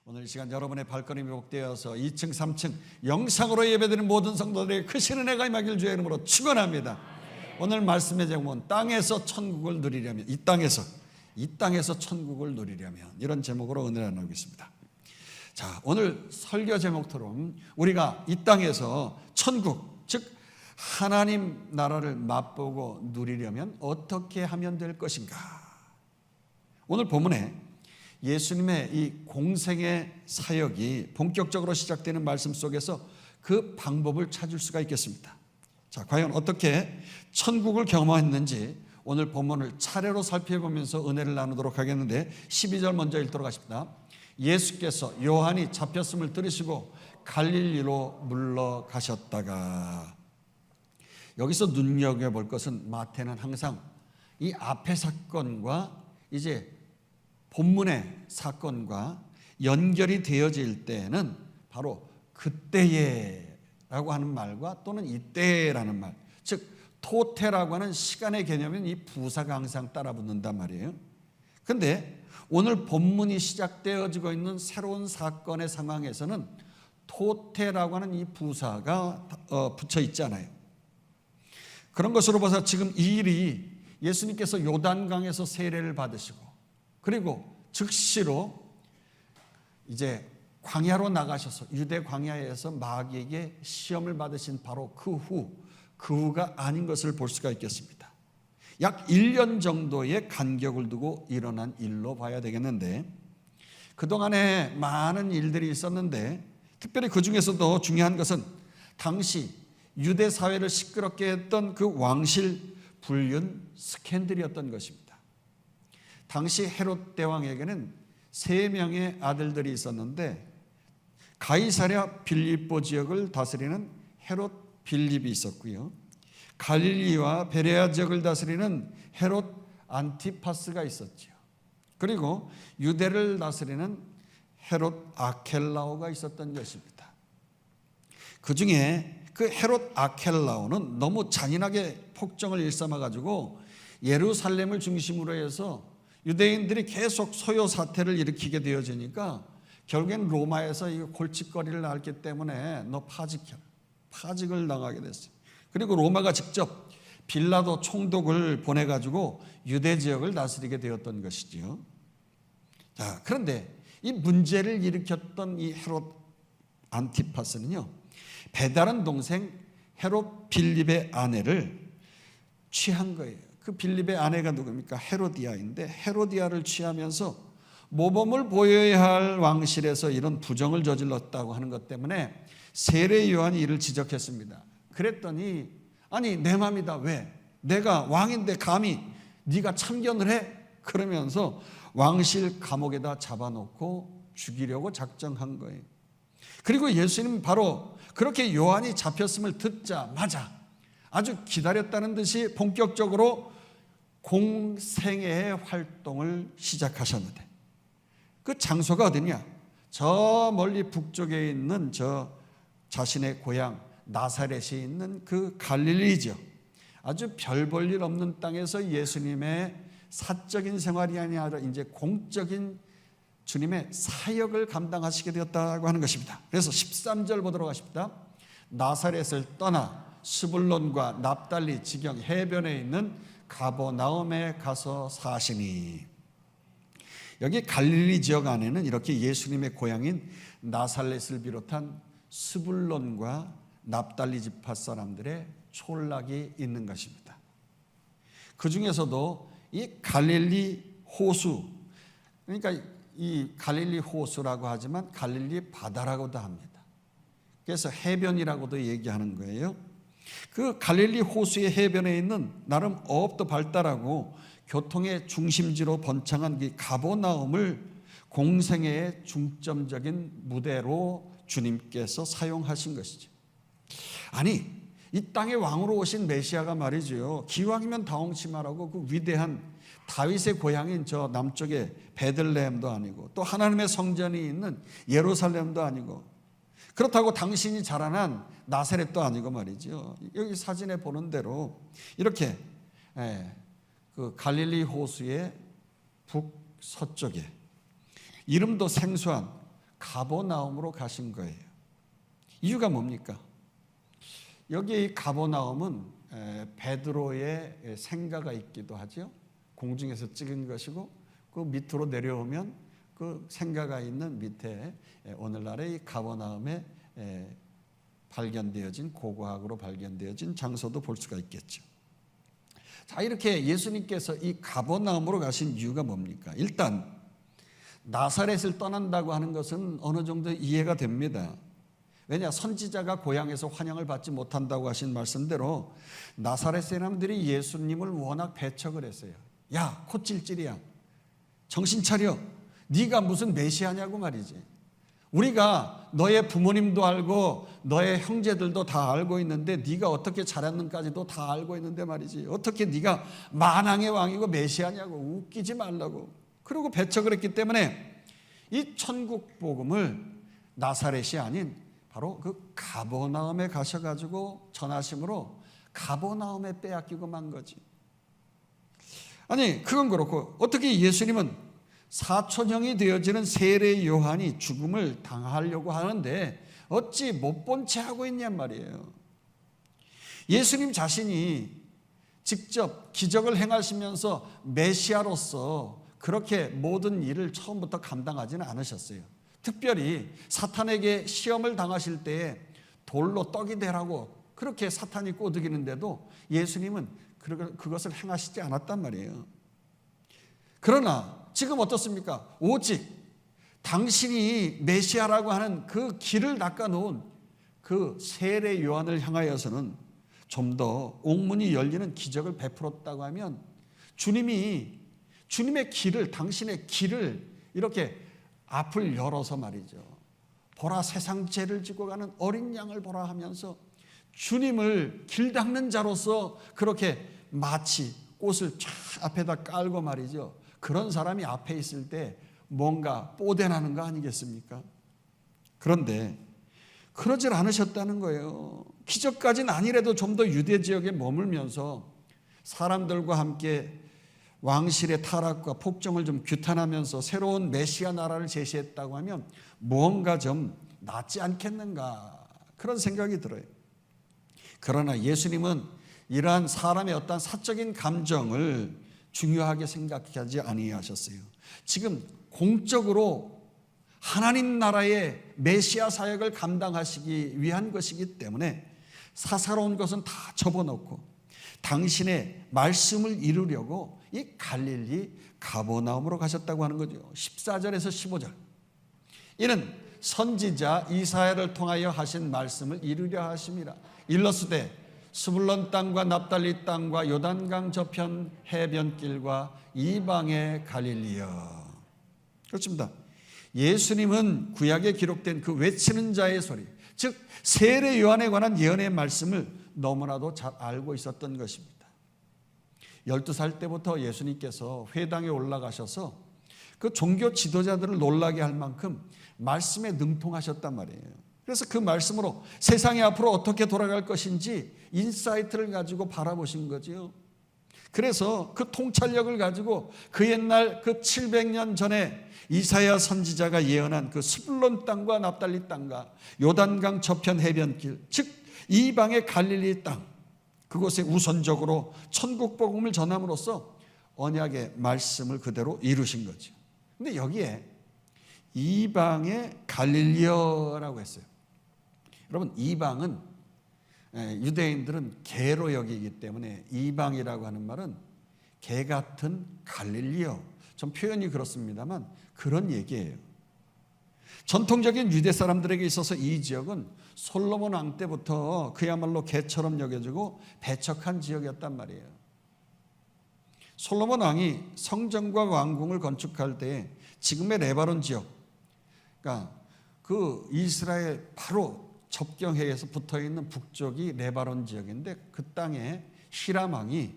오늘 이 시간 여러분의 발걸음이 복되어서 2층 3층 영상으로 예배드리는 모든 성도들에게 크신 은혜가 임하길 주의 이름으로 축원합니다. 오늘 말씀의 제목은 땅에서 천국을 누리려면, 이 땅에서 천국을 누리려면, 이런 제목으로 은혜를 나누겠습니다. 자, 오늘 설교 제목처럼 우리가 이 땅에서 천국, 즉 하나님 나라를 맛보고 누리려면 어떻게 하면 될 것인가? 오늘 본문에 예수님의 이 공생의 사역이 본격적으로 시작되는 말씀 속에서 그 방법을 찾을 수가 있겠습니다. 자, 과연 어떻게 천국을 경험했는지 오늘 본문을 차례로 살펴보면서 은혜를 나누도록 하겠는데, 12절 먼저 읽도록 하십니다. 예수께서 요한이 잡혔음을 들으시고 갈릴리로 물러가셨다가, 여기서 눈여겨볼 것은 마태는 항상 이 앞의 사건과 이제 본문의 사건과 연결이 되어질 때에는 바로 그때에 라고 하는 말과 또는 이때라는 말, 즉 토테라고 하는 시간의 개념은 이 부사가 항상 따라 붙는단 말이에요. 그런데 오늘 본문이 시작되어지고 있는 새로운 사건의 상황에서는 토테라고 하는 이 부사가 붙여 있잖아요. 그런 것으로 봐서 지금 이 일이 예수님께서 요단강에서 세례를 받으시고 그리고 즉시로 이제 광야로 나가셔서 유대 광야에서 마귀에게 시험을 받으신 바로 그 후가 아닌 것을 볼 수가 있겠습니다. 약 1년 정도의 간격을 두고 일어난 일로 봐야 되겠는데, 그동안에 많은 일들이 있었는데 특별히 그 중에서도 중요한 것은 당시 유대 사회를 시끄럽게 했던 그 왕실 불륜 스캔들이었던 것입니다. 당시 헤롯 대왕에게는 3명의 아들들이 있었는데, 가이사랴 빌립보 지역을 다스리는 헤롯 빌립이 있었고요, 갈릴리와 베레아 지역을 다스리는 헤롯 안티파스가 있었죠. 그리고 유대를 다스리는 헤롯 아켈라오가 있었던 것입니다. 그 중에 그 헤롯 아켈라오는 너무 잔인하게 폭정을 일삼아가지고 예루살렘을 중심으로 해서 유대인들이 계속 소요 사태를 일으키게 되어지니까 결국엔 로마에서 이 골칫거리를 앓기 때문에 너 파직을 당하게 됐어요. 그리고 로마가 직접 빌라도 총독을 보내가지고 유대 지역을 다스리게 되었던 것이지요. 자, 그런데 이 문제를 일으켰던 이 헤롯 안티파스는요, 배다른 동생 헤롯 빌립의 아내를 취한 거예요. 그 빌립의 아내가 누굽니까? 헤로디아인데, 헤로디아를 취하면서 모범을 보여야 할 왕실에서 이런 부정을 저질렀다고 하는 것 때문에 세례 요한이 이를 지적했습니다. 그랬더니 아니 내 맘이다, 왜? 내가 왕인데 감히 네가 참견을 해? 그러면서 왕실 감옥에다 잡아놓고 죽이려고 작정한 거예요. 그리고 예수님은 바로 그렇게 요한이 잡혔음을 듣자마자 아주 기다렸다는 듯이 본격적으로 공생애의 활동을 시작하셨는데, 그 장소가 어디냐? 저 멀리 북쪽에 있는 저 자신의 고향 나사렛이 있는 그 갈릴리죠. 아주 별 볼 일 없는 땅에서 예수님의 사적인 생활이 아니라 이제 공적인 주님의 사역을 감당하시게 되었다고 하는 것입니다. 그래서 13절 보도록 하십니다. 나사렛을 떠나 스불론과 납달리 지경 해변에 있는 가버나움에 가서 사시니, 여기 갈릴리 지역 안에는 이렇게 예수님의 고향인 나사렛을 비롯한 스불론과 납달리 지파 사람들의 촌락이 있는 것입니다. 그 중에서도 이 갈릴리 호수, 그러니까 이 갈릴리 호수라고 하지만 갈릴리 바다라고도 합니다. 그래서 해변이라고도 얘기하는 거예요. 그 갈릴리 호수의 해변에 있는 나름 어업도 발달하고 교통의 중심지로 번창한 이 가버나움을 공생애의 중점적인 무대로 주님께서 사용하신 것이죠. 아니, 이 땅의 왕으로 오신 메시아가 말이죠, 기왕이면 다홍치마라고 그 위대한 다윗의 고향인 저 남쪽의 베들레헴도 아니고 또 하나님의 성전이 있는 예루살렘도 아니고 그렇다고 당신이 자라난 나사렛도 아니고 말이죠. 여기 사진에 보는 대로 이렇게 그 갈릴리 호수의 북서쪽에 이름도 생소한 가버나움으로 가신 거예요. 이유가 뭡니까? 여기 이 가버나움은 베드로의 생가가 있기도 하죠. 공중에서 찍은 것이고 그 밑으로 내려오면 그 생가가 있는 밑에 오늘날의 이 가버나움에 발견되어진 고고학으로 발견되어진 장소도 볼 수가 있겠죠. 자, 이렇게 예수님께서 이 가버나움으로 가신 이유가 뭡니까? 일단 나사렛을 떠난다고 하는 것은 어느 정도 이해가 됩니다. 왜냐, 선지자가 고향에서 환영을 받지 못한다고 하신 말씀대로 나사렛 사람들이 예수님을 워낙 배척을 했어요. 야, 콧질질이야, 정신 차려, 네가 무슨 메시아냐고 말이지. 우리가 너의 부모님도 알고 너의 형제들도 다 알고 있는데 네가 어떻게 자랐는지까지도 다 알고 있는데 말이지, 어떻게 네가 만왕의 왕이고 메시아냐고, 웃기지 말라고. 그리고 배척을 했기 때문에 이 천국 복음을 나사렛이 아닌 바로 그 가버나움에 가셔가지고 전하심으로 가버나움에 빼앗기고 만 거지. 아니, 그건 그렇고 어떻게 예수님은 사촌형이 되어지는 세례 요한이 죽음을 당하려고 하는데 어찌 못 본 채 하고 있냔 말이에요. 예수님 자신이 직접 기적을 행하시면서 메시아로서 그렇게 모든 일을 처음부터 감당하지는 않으셨어요. 특별히 사탄에게 시험을 당하실 때에 돌로 떡이 되라고 그렇게 사탄이 꼬드기는데도 예수님은 그것을 행하시지 않았단 말이에요. 그러나 지금 어떻습니까? 오직 당신이 메시아라고 하는 그 길을 닦아놓은 그 세례 요한을 향하여서는 좀 더 옥문이 열리는 기적을 베풀었다고 하면 주님이 주님의 길을, 당신의 길을 이렇게 앞을 열어서 말이죠. 보라, 세상 죄를 지고 가는 어린 양을 보라 하면서 주님을 길 닦는 자로서 그렇게 마치 꽃을 쫙 앞에다 깔고 말이죠. 그런 사람이 앞에 있을 때 뭔가 뽀대나는 거 아니겠습니까? 그런데 그러질 않으셨다는 거예요. 기적까지는 아니라도 좀 더 유대 지역에 머물면서 사람들과 함께 왕실의 타락과 폭정을 좀 규탄하면서 새로운 메시아 나라를 제시했다고 하면 뭔가 좀 낫지 않겠는가, 그런 생각이 들어요. 그러나 예수님은 이러한 사람의 어떤 사적인 감정을 중요하게 생각하지 아니하셨어요. 지금 공적으로 하나님 나라의 메시아 사역을 감당하시기 위한 것이기 때문에 사사로운 것은 다 접어놓고 당신의 말씀을 이루려고 이 갈릴리 가버나움으로 가셨다고 하는 거죠. 14절에서 15절. 이는 선지자 이사야를 통하여 하신 말씀을 이루려 하심이라. 일러스되 스불론 땅과 납달리 땅과 요단강 저편 해변길과 이방의 갈릴리여. 그렇습니다. 예수님은 구약에 기록된 그 외치는 자의 소리, 즉 세례 요한에 관한 예언의 말씀을 너무나도 잘 알고 있었던 것입니다. 12살 때부터 예수님께서 회당에 올라가셔서 그 종교 지도자들을 놀라게 할 만큼 말씀에 능통하셨단 말이에요. 그래서 그 말씀으로 세상이 앞으로 어떻게 돌아갈 것인지 인사이트를 가지고 바라보신 거지요. 그래서 그 통찰력을 가지고 그 옛날 그 700년 전에 이사야 선지자가 예언한 그 스불론 땅과 납달리 땅과 요단강 저편 해변길, 즉 이방의 갈릴리 땅, 그곳에 우선적으로 천국 복음을 전함으로써 언약의 말씀을 그대로 이루신 거죠. 근데 여기에 이방의 갈릴리여라고 했어요. 여러분, 이방은 유대인들은 개로 여기기 때문에 이방이라고 하는 말은 개 같은 갈릴리여, 좀 표현이 그렇습니다만 그런 얘기예요. 전통적인 유대 사람들에게 있어서 이 지역은 솔로몬 왕 때부터 그야말로 개처럼 여겨지고 배척한 지역이었단 말이에요. 솔로몬 왕이 성전과 왕궁을 건축할 때 지금의 레바논 지역, 그러니까 그 이스라엘 바로 접경해에서 붙어있는 북쪽이 레바논 지역인데 그 땅에 히람 왕이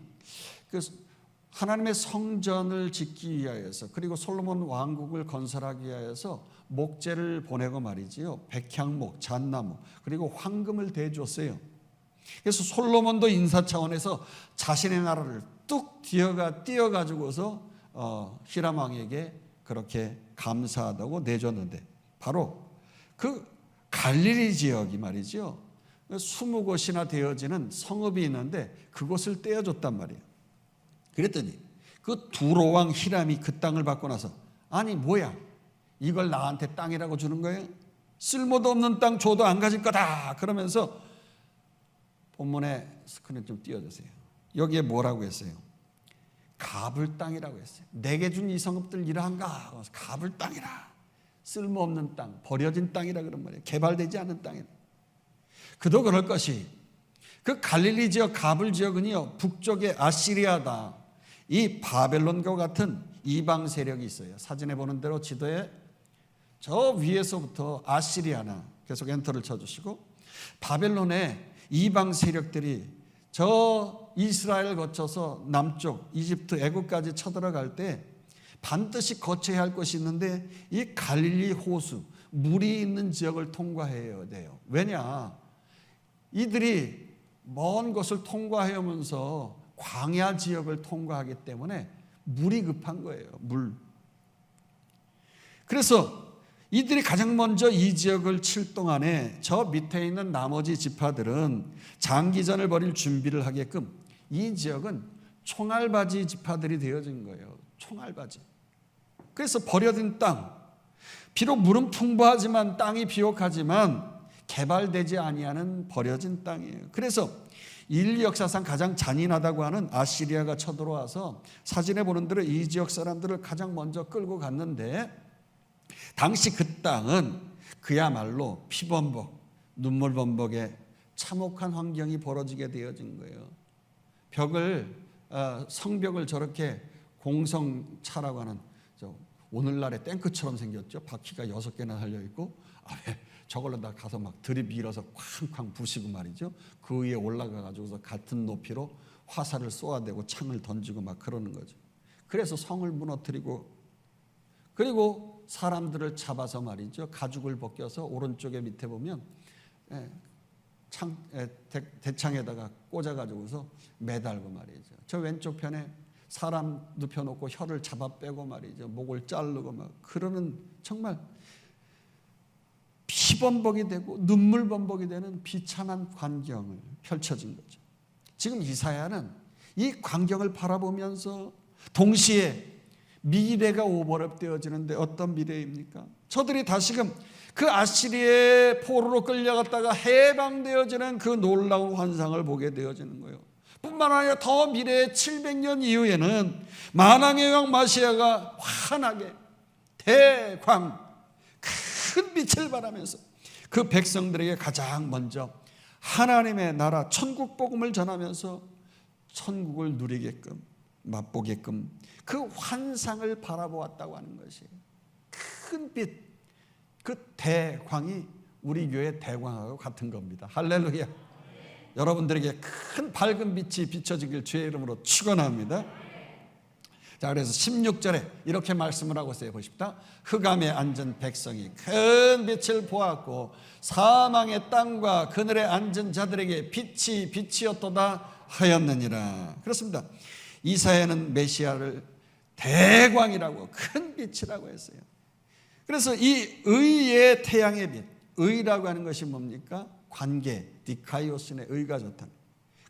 그 하나님의 성전을 짓기 위하여서, 그리고 솔로몬 왕국을 건설하기 위하여서 목재를 보내고 말이지요. 백향목, 잣나무, 그리고 황금을 대주었어요. 그래서 솔로몬도 인사 차원에서 자신의 나라를 뚝 띄어가지고서 히람 왕에게 그렇게 감사하다고 내줬는데, 바로 그 갈릴리 지역이 말이죠, 20곳이나 되어지는 성읍이 있는데 그곳을 떼어줬단 말이에요. 그랬더니 그 두로 왕 히람이 그 땅을 받고 나서, 아니 뭐야, 이걸 나한테 땅이라고 주는 거예요? 쓸모도 없는 땅 줘도 안 가질 거다. 그러면서 본문에 스크린 좀 띄워주세요. 여기에 뭐라고 했어요? 갑을 땅이라고 했어요. 내게 준 이 성읍들 이러한가? 갑을 땅이라. 쓸모없는 땅, 버려진 땅이라 그런 말이에요. 개발되지 않은 땅이라. 그도 그럴 것이, 그 갈릴리 지역 갑을 지역은요, 북쪽의 아시리아다. 이 바벨론과 같은 이방 세력이 있어요. 사진에 보는 대로 지도에 저 위에서부터 아시리아나, 계속 엔터를 쳐주시고, 바벨론의 이방 세력들이 저 이스라엘 거쳐서 남쪽 이집트 애국까지 쳐들어갈 때 반드시 거쳐야 할 것이 있는데, 이 갈릴리 호수, 물이 있는 지역을 통과해야 돼요. 왜냐, 이들이 먼 곳을 통과해 오면서 광야 지역을 통과하기 때문에 물이 급한 거예요. 물. 그래서 이들이 가장 먼저 이 지역을 칠 동안에 저 밑에 있는 나머지 지파들은 장기전을 벌일 준비를 하게끔 이 지역은 총알바지 지파들이 되어진 거예요. 총알바지. 그래서 버려진 땅, 비록 물은 풍부하지만 땅이 비옥하지만 개발되지 아니하는 버려진 땅이에요. 그래서 인류 역사상 가장 잔인하다고 하는 아시리아가 쳐들어와서 사진에 보는 대로 이 지역 사람들을 가장 먼저 끌고 갔는데, 당시 그 땅은 그야말로 피범벅, 눈물범벅의 참혹한 환경이 벌어지게 되어진 거예요. 성벽을 저렇게 공성차라고 하는, 오늘날의 탱크처럼 생겼죠. 바퀴가 6개나 달려있고, 왜 저걸로 다 가서 막 들이밀어서 쾅쾅 부시고 말이죠. 그 위에 올라가 가지고서 같은 높이로 화살을 쏘아대고 창을 던지고 막 그러는 거죠. 그래서 성을 무너뜨리고, 그리고 사람들을 잡아서 말이죠, 가죽을 벗겨서 오른쪽에 밑에 보면 대창에다가 꽂아가지고서 매달고 말이죠. 저 왼쪽 편에 사람 눕혀놓고 혀를 잡아 빼고 말이죠, 목을 자르고 막 그러는, 정말 피범벅이 되고 눈물범벅이 되는 비참한 광경을 펼쳐진 거죠. 지금 이사야는 이 광경을 바라보면서 동시에 미래가 오버랩되어지는데, 어떤 미래입니까? 저들이 다시금 그 아시리의 포로로 끌려갔다가 해방되어지는 그 놀라운 환상을 보게 되어지는 거예요. 뿐만 아니라 더 미래의 700년 이후에는 만왕의 왕 마시아가 환하게 대광 큰 빛을 발하면서 그 백성들에게 가장 먼저 하나님의 나라 천국 복음을 전하면서 천국을 누리게끔, 맛보게끔 그 환상을 바라보았다고 하는 것이, 큰 빛, 그 대광이 우리 교회 대광하고 같은 겁니다. 할렐루야. 여러분들에게 큰 밝은 빛이 비춰지길 주의 이름으로 축원합니다. 자, 그래서 16절에 이렇게 말씀을 하고 있어요. 보십시다. 흑암에 앉은 백성이 큰 빛을 보았고 사망의 땅과 그늘에 앉은 자들에게 빛이 빛이었도다 하였느니라. 그렇습니다. 이사야는 메시아를 대광이라고, 큰 빛이라고 했어요. 그래서 이 의의 태양의 빛, 의라고 하는 것이 뭡니까? 관계, 디카이오스의 의가 좋다.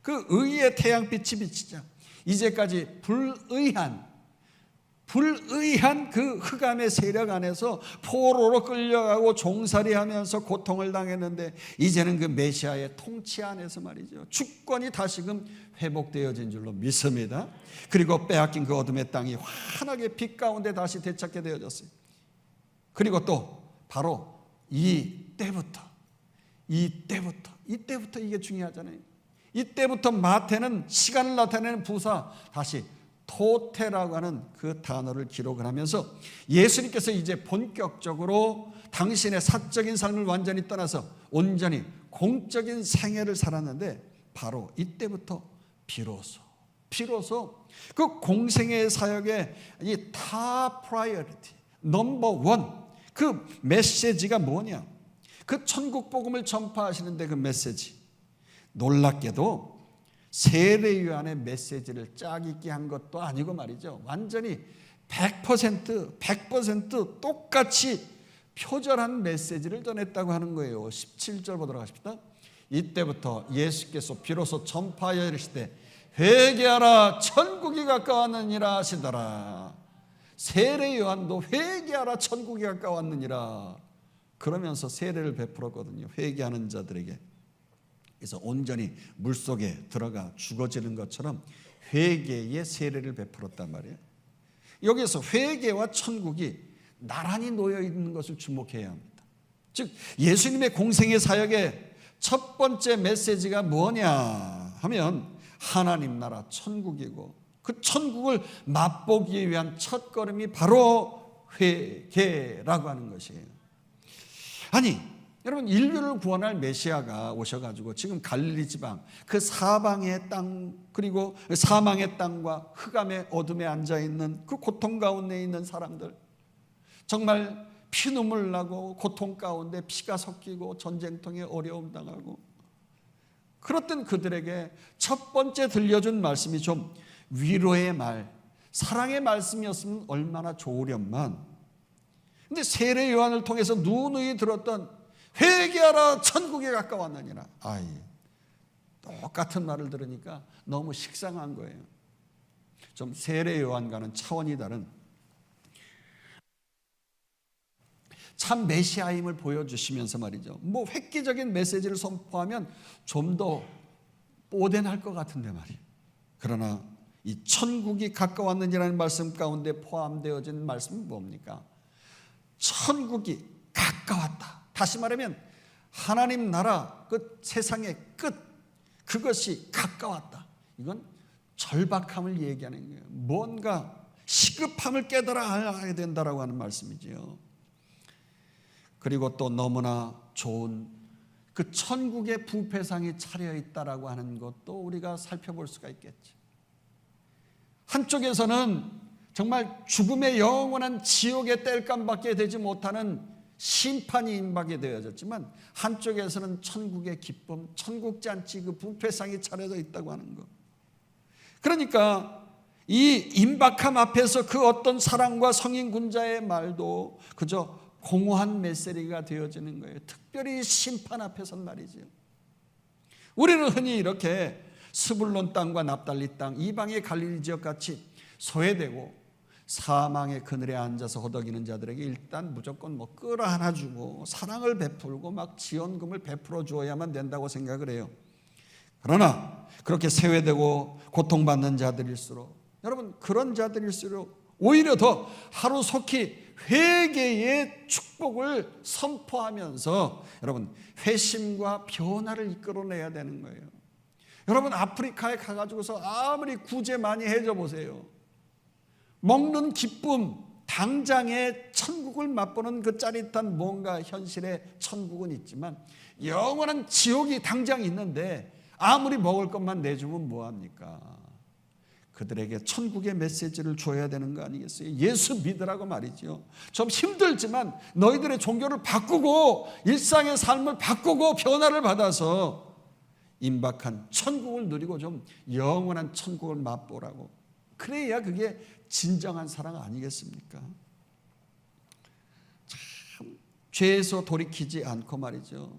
그 의의 태양빛이 비치자 이제까지 불의한 그 흑암의 세력 안에서 포로로 끌려가고 종살이하면서 고통을 당했는데, 이제는 그 메시아의 통치 안에서 말이죠, 주권이 다시금 회복되어진 줄로 믿습니다. 그리고 빼앗긴 그 어둠의 땅이 환하게 빛 가운데 다시 되찾게 되어졌어요. 그리고 또 바로 이때부터 이게 중요하잖아요. 이때부터 마태는 시간을 나타내는 부사, 다시 토테라고 하는 그 단어를 기록을 하면서 예수님께서 이제 본격적으로 당신의 사적인 삶을 완전히 떠나서 온전히 공적인 생애를 살았는데, 바로 이때부터 비로소 그 공생의 사역의 이 탑 프라이어리티, 넘버 원, 그 메시지가 뭐냐? 그 천국 복음을 전파하시는데 그 메시지, 놀랍게도 세례 요한의 메시지를 짝짓기 한 것도 아니고 말이죠, 완전히 100% 똑같이 표절한 메시지를 전했다고 하는 거예요. 17절 보도록 하십시다. 이때부터 예수께서 비로소 전파하여 이르시되 회개하라 천국이 가까웠느니라 하시더라. 세례 요한도 회개하라 천국이 가까웠느니라 그러면서 세례를 베풀었거든요. 회개하는 자들에게. 그래서 온전히 물속에 들어가 죽어지는 것처럼 회개의 세례를 베풀었단 말이에요. 여기서 회개와 천국이 나란히 놓여 있는 것을 주목해야 합니다. 즉 예수님의 공생의 사역의 첫 번째 메시지가 뭐냐 하면 하나님 나라 천국이고 그 천국을 맛보기 위한 첫걸음이 바로 회개라고 하는 것이에요. 아니 여러분, 인류를 구원할 메시아가 오셔가지고 지금 갈릴리 지방 그 사방의 땅, 그리고 사망의 땅과 흑암의 어둠에 앉아있는 그 고통 가운데 있는 사람들, 정말 피눈물 나고 고통 가운데 피가 섞이고 전쟁통에 어려움 당하고 그렇던 그들에게 첫 번째 들려준 말씀이 좀 위로의 말, 사랑의 말씀이었으면 얼마나 좋으련만. 근데 세례 요한을 통해서 누누이 들었던 회개하라 천국에 가까웠느니라, 똑같은 말을 들으니까 너무 식상한 거예요. 좀 세례 요한과는 차원이 다른 참 메시아임을 보여주시면서 말이죠, 뭐 획기적인 메시지를 선포하면 좀 더 뽀대날 것 같은데 말이에요. 그러나 이 천국이 가까웠느니라는 말씀 가운데 포함되어진 말씀은 뭡니까? 천국이 가까웠다. 다시 말하면 하나님 나라 그 세상의 끝, 그것이 가까웠다. 이건 절박함을 얘기하는 거예요. 뭔가 시급함을 깨달아야 된다라고 하는 말씀이지요. 그리고 또 너무나 좋은 그 천국의 부패상이 차려있다라고 하는 것도 우리가 살펴볼 수가 있겠죠. 한쪽에서는 정말 죽음의 영원한 지옥의 땔감밖에 되지 못하는 심판이 임하게 되어졌지만, 한쪽에서는 천국의 기쁨, 천국 잔치 그 부패상이 차려져 있다고 하는 것. 그러니까 이 임박함 앞에서 그 어떤 사랑과 성인 군자의 말도 그저 공허한 메시지가 되어지는 거예요. 특별히 심판 앞에선 말이죠. 우리는 흔히 이렇게 스불론 땅과 납달리 땅, 이방의 갈릴리 지역같이 소외되고 사망의 그늘에 앉아서 허덕이는 자들에게 일단 무조건 뭐 끌어안아 주고 사랑을 베풀고 막 지원금을 베풀어 주어야만 된다고 생각을 해요. 그러나 그렇게 세외되고 고통받는 자들일수록, 여러분, 그런 자들일수록 오히려 더 하루속히 회개의 축복을 선포하면서 여러분 회심과 변화를 이끌어내야 되는 거예요. 여러분, 아프리카에 가가지고서 아무리 구제 많이 해줘 보세요. 먹는 기쁨, 당장의 천국을 맛보는 그 짜릿한 뭔가 현실의 천국은 있지만 영원한 지옥이 당장 있는데 아무리 먹을 것만 내주면 뭐합니까? 그들에게 천국의 메시지를 줘야 되는 거 아니겠어요? 예수 믿으라고 말이죠. 좀 힘들지만 너희들의 종교를 바꾸고 일상의 삶을 바꾸고 변화를 받아서 임박한 천국을 누리고 좀 영원한 천국을 맛보라고. 그래야 그게 진정한 사랑 아니겠습니까? 참 죄에서 돌이키지 않고 말이죠,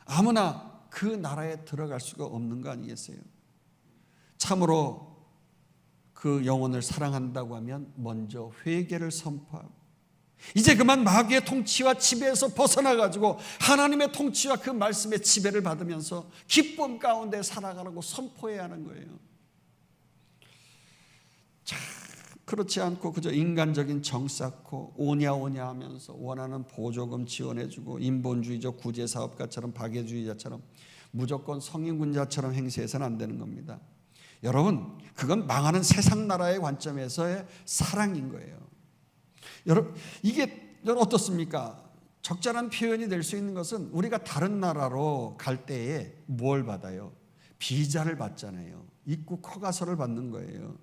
아무나 그 나라에 들어갈 수가 없는 거 아니겠어요? 참으로 그 영혼을 사랑한다고 하면 먼저 회개를 선포하고 이제 그만 마귀의 통치와 지배에서 벗어나가지고 하나님의 통치와 그 말씀의 지배를 받으면서 기쁨 가운데 살아가라고 선포해야 하는 거예요. 참 그렇지 않고 그저 인간적인 정 쌓고 오냐 하면서 원하는 보조금 지원해주고 인본주의적 구제사업가처럼 박애주의자처럼 무조건 성인군자처럼 행세해서는 안 되는 겁니다. 여러분, 그건 망하는 세상 나라의 관점에서의 사랑인 거예요. 여러분, 이게 어떻습니까? 적절한 표현이 될 수 있는 것은 우리가 다른 나라로 갈 때에 뭘 받아요? 비자를 받잖아요. 입국 허가서를 받는 거예요.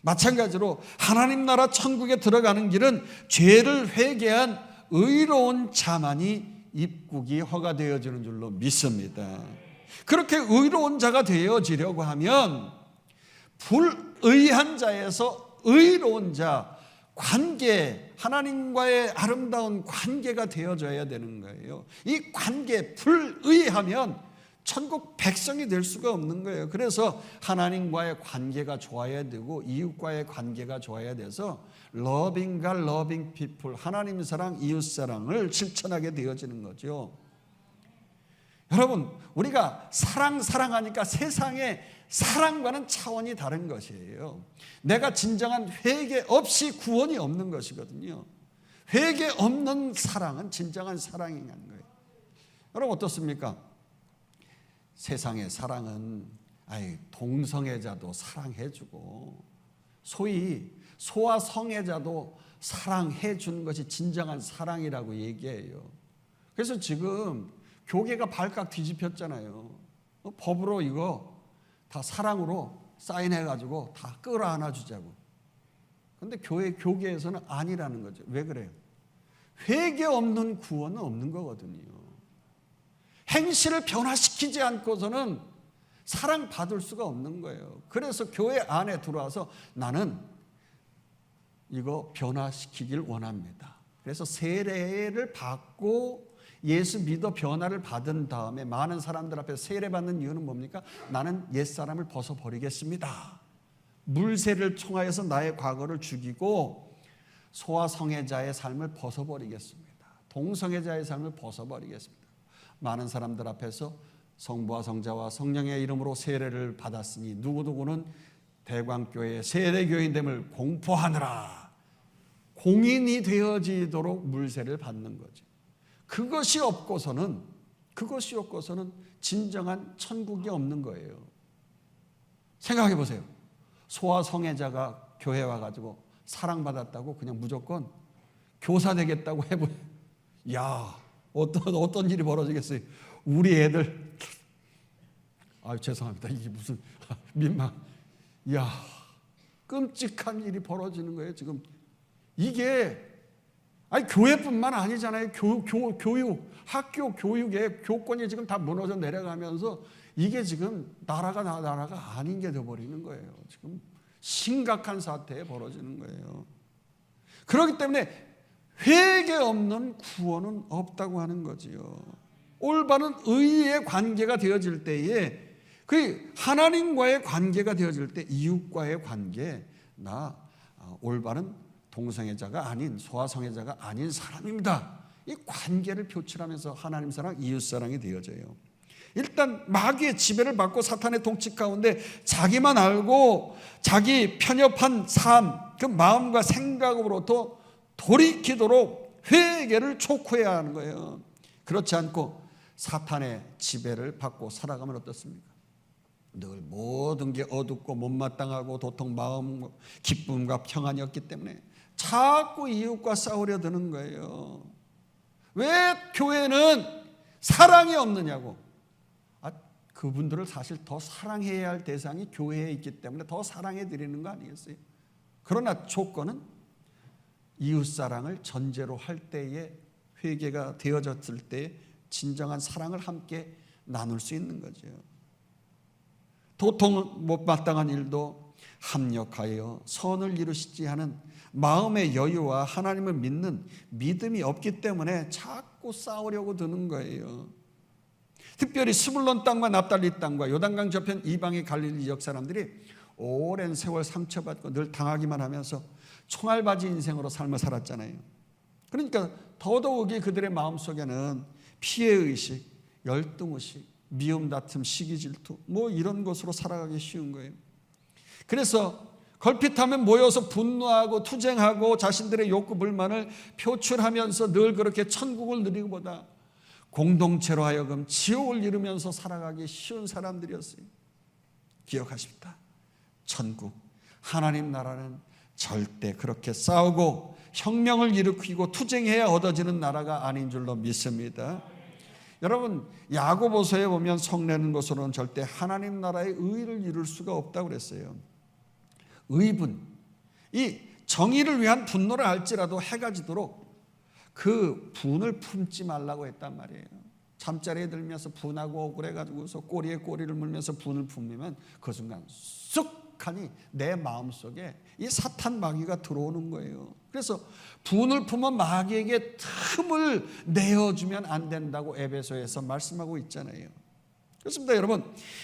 마찬가지로 하나님 나라 천국에 들어가는 길은 죄를 회개한 의로운 자만이 입국이 허가되어지는 줄로 믿습니다. 그렇게 의로운 자가 되어지려고 하면 불의한 자에서 의로운 자, 관계 하나님과의 아름다운 관계가 되어져야 되는 거예요. 이 관계에 불의하면 천국 백성이 될 수가 없는 거예요. 그래서 하나님과의 관계가 좋아야 되고 이웃과의 관계가 좋아야 돼서 loving God, loving people, 하나님 사랑, 이웃 사랑을 실천하게 되어지는 거죠. 여러분, 우리가 사랑하니까 세상의 사랑과는 차원이 다른 것이에요. 내가 진정한 회개 없이 구원이 없는 것이거든요. 회개 없는 사랑은 진정한 사랑이라는 거예요. 여러분 어떻습니까? 세상의 사랑은 동성애자도 사랑해주고 소위 소아 성애자도 사랑해 주는 것이 진정한 사랑이라고 얘기해요. 그래서 지금 교계가 발칵 뒤집혔잖아요. 법으로 이거 다 사랑으로 사인해가지고 다 끌어안아 주자고. 그런데 교계에서는 아니라는 거죠. 왜 그래요? 회개 없는 구원은 없는 거거든요. 행실을 변화시키지 않고서는 사랑받을 수가 없는 거예요. 그래서 교회 안에 들어와서 나는 이거 변화시키길 원합니다. 그래서 세례를 받고 예수 믿어 변화를 받은 다음에 많은 사람들 앞에 세례받는 이유는 뭡니까? 나는 옛사람을 벗어버리겠습니다. 물세를 통하여서 나의 과거를 죽이고 소아성애자의 삶을 벗어버리겠습니다. 동성애자의 삶을 벗어버리겠습니다. 많은 사람들 앞에서 성부와 성자와 성령의 이름으로 세례를 받았으니 누구누구는 대광교회의 세례교인됨을 공포하느라 공인이 되어지도록 물세를 받는 거죠. 그것이 없고서는 진정한 천국이 없는 거예요. 생각해 보세요. 소아 성애자가 교회 와가지고 사랑받았다고 그냥 무조건 교사 되겠다고 해보세요. 야, 어떤 일이 벌어지겠어요? 우리 애들, 죄송합니다. 이게 무슨 민망. 야, 끔찍한 일이 벌어지는 거예요. 지금 이게 교회뿐만 아니잖아요. 교육, 학교 교육의 교권이 지금 다 무너져 내려가면서 이게 지금 나라가 아닌 게 되어버리는 거예요. 지금 심각한 사태에 벌어지는 거예요. 그렇기 때문에 회개 없는 구원은 없다고 하는 거지요. 올바른 의의 관계가 되어질 때에 그 하나님과의 관계가 되어질 때 이웃과의 관계, 나 올바른 동성애자가 아닌 소아성애자가 아닌 사람입니다. 이 관계를 표출하면서 하나님 사랑, 이웃 사랑이 되어져요. 일단 마귀의 지배를 받고 사탄의 통치 가운데 자기만 알고 자기 편협한 삶, 그 마음과 생각으로부터 돌이키도록 회개를 촉구해야 하는 거예요. 그렇지 않고 사탄의 지배를 받고 살아가면 어떻습니까? 늘 모든 게 어둡고 못마땅하고 도통 마음 기쁨과 평안이 없기 때문에 자꾸 이웃과 싸우려 드는 거예요. 왜 교회는 사랑이 없느냐고. 그분들을 사실 더 사랑해야 할 대상이 교회에 있기 때문에 더 사랑해 드리는 거 아니겠어요? 그러나 조건은 이웃사랑을 전제로 할 때에 회개가 되어졌을 때 진정한 사랑을 함께 나눌 수 있는 거죠. 도통 못마땅한 일도 합력하여 선을 이루시지 않은 마음의 여유와 하나님을 믿는 믿음이 없기 때문에 자꾸 싸우려고 드는 거예요. 특별히 스불론 땅과 납달리 땅과 요단강 저편 이방의 갈릴리 지역 사람들이 오랜 세월 상처받고 늘 당하기만 하면서 총알바지 인생으로 삶을 살았잖아요. 그러니까 더더욱이 그들의 마음속에는 피해의식, 열등의식, 미움, 다툼, 시기, 질투 이런 것으로 살아가기 쉬운 거예요. 그래서 걸핏하면 모여서 분노하고 투쟁하고 자신들의 욕구 불만을 표출하면서 늘 그렇게 천국을 누리기보다 공동체로 하여금 지옥을 이루면서 살아가기 쉬운 사람들이었어요. 기억하십니다. 천국, 하나님 나라는 절대 그렇게 싸우고 혁명을 일으키고 투쟁해야 얻어지는 나라가 아닌 줄로 믿습니다. 여러분, 야고보서에 보면 성내는 것으로는 절대 하나님 나라의 의를 이룰 수가 없다고 그랬어요. 의분, 이 정의를 위한 분노를 할지라도 해가 지도록 그 분을 품지 말라고 했단 말이에요. 잠자리에 들면서 분하고 억울해가지고서 꼬리에 꼬리를 물면서 분을 품으면 그 순간 쑥하니 내 마음속에 이 사탄 마귀가 들어오는 거예요. 그래서 분을 품어 마귀에게 틈을 내어주면 안 된다고 에베소에서 말씀하고 있잖아요. 그렇습니다, 여러분.